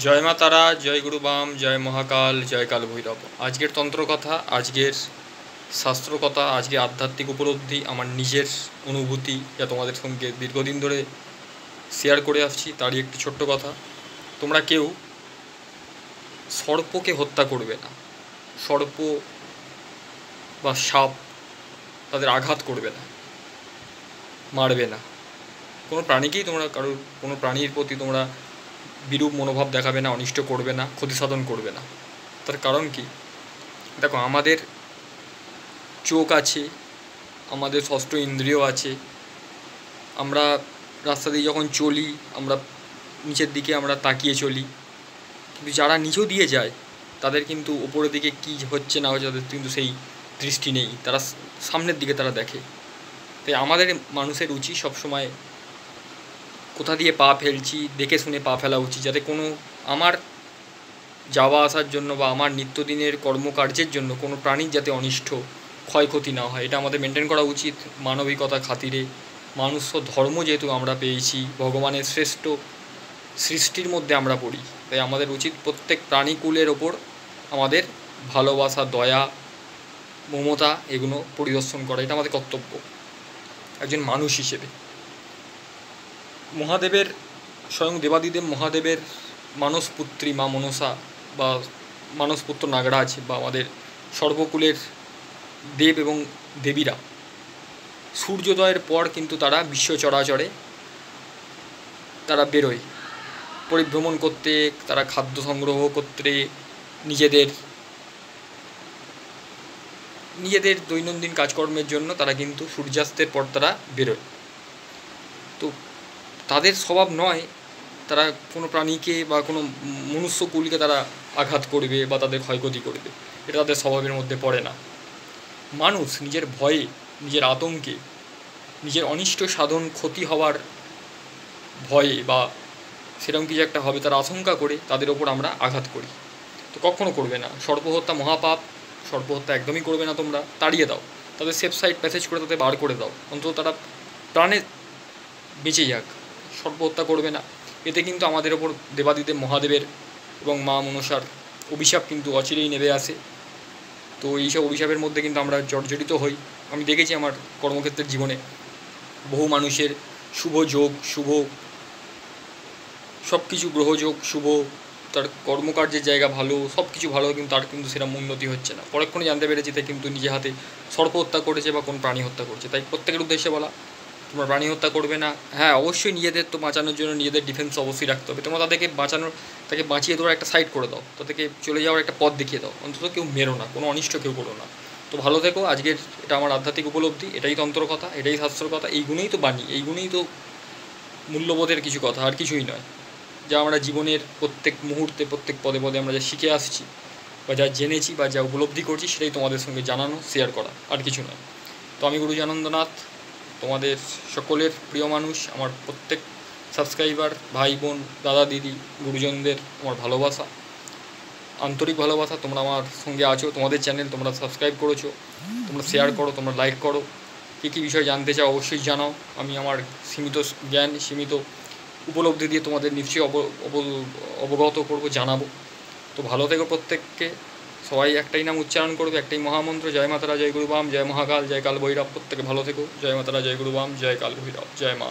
জয় মা তারা, জয় গুরু বাম, জয় মহাকাল, জয় কাল ভৈরব। আজকের তন্ত্রকথা, আজকের শাস্ত্রকথা, আজকে আধ্যাত্মিক উপলব্ধি, আমার নিজের অনুভূতি যা তোমাদের সঙ্গে দীর্ঘদিন ধরে শেয়ার করে আসছি তারই একটি ছোট্ট কথা। তোমরা কেউ সর্পকে হত্যা করবে না। সর্প বা সাপ তাদের আঘাত করবে না, মারবে না। কোনো প্রাণীকেই তোমরা কোনো প্রাণীর প্রতি তোমরা বিরূপ মনোভাব দেখাবে না, অনিষ্ট করবে না, ক্ষতি সাধন করবে না। তার কারণ কি? দেখো, আমাদের চোখ আছে, আমাদের ষষ্ঠ ইন্দ্রিয় আছে। আমরা রাস্তা দিয়ে যখন চলি, আমরা নিচের দিকে আমরা তাকিয়ে চলি, কিন্তু যারা নিচেও দিয়ে যায় তাদের কিন্তু ওপরের দিকে কী হচ্ছে না হচ্ছে তাদের কিন্তু সেই দৃষ্টি নেই। তারা সামনের দিকে তারা দেখে। তাই আমাদের মানুষের উচিত সবসময় কোথা দিয়ে পা ফেলছি দেখে শুনে পা ফেলা উচিত, যাতে কোনো আমার যাওয়া আসার জন্য বা আমার নিত্যদিনের কর্মকার্যের জন্য কোনো প্রাণীর যাতে অনিষ্ট ক্ষয়ক্ষতি না হয়, এটা আমাদের মেনটেন করা উচিত মানবিকতা খাতিরে। মানুষ ধর্ম যেহেতু আমরা পেয়েছি, ভগবানের শ্রেষ্ঠ সৃষ্টির মধ্যে আমরা পড়ি, তাই আমাদের উচিত প্রত্যেক প্রাণীকুলের ওপর আমাদের ভালোবাসা, দয়া, মমতা এগুলো পরিদর্শন করা। এটা আমাদের কর্তব্য একজন মানুষ হিসেবে। মহাদেবের, স্বয়ং দেবাদিদেব মহাদেবের মানসপুত্রী মা মনসা বা মানসপুত্র নাগরাজ বা আমাদের সর্বকুলের দেব এবং দেবীরা সূর্যোদয়ের পর কিন্তু তারা বিশ্ব চরাচরে তারা বেরোয় পরিভ্রমণ করতে, তারা খাদ্য সংগ্রহ করতে, নিজেদের দৈনন্দিন কাজকর্মের জন্য তারা কিন্তু সূর্যাস্তের পর তারা বেরোয়। তো তাদের স্বভাব নয় তারা কোনো প্রাণীকে বা কোনো মনুষ্যকুলকে তারা আঘাত করবে বা তাদের ক্ষয়ক্ষতি করবে, এটা তাদের স্বভাবের মধ্যে পড়ে না। মানুষ নিজের ভয়ে, নিজের আতঙ্কে, নিজের অনিষ্ট সাধন ক্ষতি হওয়ার ভয়ে বা সেরকম কিছু একটা হবে তার আশঙ্কা করে তাদের ওপর আমরা আঘাত করি। তো কখনও করবে না। সর্পহত্যা মহাপাপ, সর্পহত্যা একদমই করবে না। তোমরা তাড়িয়ে দাও, তাদের সেফ সাইড প্যাসেজ করে তাদের বার করে দাও, অন্তত তারা প্রাণে বেঁচে যাক। সর্পহত্যা করবে না। এতে কিন্তু আমাদের ওপর দেবাদিদেব মহাদেবের এবং মা মনসার অভিশাপ কিন্তু অচিরেই নেমে আসে। তো এইসব অভিশাপের মধ্যে কিন্তু আমরা জর্জরিত হই। আমি দেখেছি আমার কর্মক্ষেত্রের জীবনে বহু মানুষের শুভ যোগ, শুভ সব কিছু, গ্রহযোগ শুভ, তার কর্মকার্যের জায়গা ভালো, সব কিছু ভালো, কিন্তু তার কিন্তু সেরকম উন্নতি হচ্ছে না। পরক্ষণে জানতে পেরেছি তাই কিন্তু নিজে হাতে সর্প হত্যা করেছে বা কোন প্রাণী হত্যা করছে। তাই প্রত্যেকের উদ্দেশ্যে বলা, তোমরা প্রাণী হত্যা করবে না। হ্যাঁ, অবশ্যই নিজেদের তো বাঁচানোর জন্য নিজেদের ডিফেন্স অবশ্যই রাখতে হবে। তোমরা তাকে বাঁচিয়ে তোমরা একটা সাইড করে দাও, তাদেরকে চলে যাওয়ার একটা পথ দেখিয়ে দাও। অন্তত কেউ মেরো না, কোনো অনিষ্ট কেউ করো না। তো ভালো থেকো। আজকের এটা আমার আধ্যাত্মিক উপলব্ধি, এটাই তন্ত্র কথা, এটাই শাস্ত্র কথা, এইগুলোই তো বাণী, এইগুলোই তো মূল্যবোধের কিছু কথা, আর কিছুই নয়। যা আমরা জীবনের প্রত্যেক মুহূর্তে, প্রত্যেক পদে পদে আমরা যা শিখে আসছি বা যা জেনেছি বা যা উপলব্ধি করছি, সেটাই তোমাদের সঙ্গে জানানো, শেয়ার করা, আর কিছু নয়। তো আমি গুরুজানন্দনাথ, তোমাদের সকলের প্রিয় মানুষ। আমার প্রত্যেক সাবস্ক্রাইবার, ভাই বোন, দাদা দিদি, গুরুজনদের আমার ভালোবাসা, আন্তরিক ভালোবাসা। তোমরা আমার সঙ্গে আছো, তোমাদের চ্যানেল, তোমরা সাবস্ক্রাইব করেছো, তোমরা শেয়ার করো, তোমরা লাইক করো। কী কী বিষয় জানতে চাও অবশ্যই জানাও। আমি আমার সীমিত জ্ঞান, সীমিত উপলব্ধি দিয়ে তোমাদের নিশ্চয়ই অবগত করবো, জানাবো। তো ভালো থেকো প্রত্যেককে। সবাই একটাই নাম উচ্চারণ করবে, একটাই মহামন্ত্র, জয় মাতারা, জয় গুরু বাম, জয় মহাকাল, জয় কাল ভৈরব। প্রত্যেকে ভালো থেকো। জয় মাতারা, জয় গুরু বাম, জয় কাল ভৈরব, জয় মা।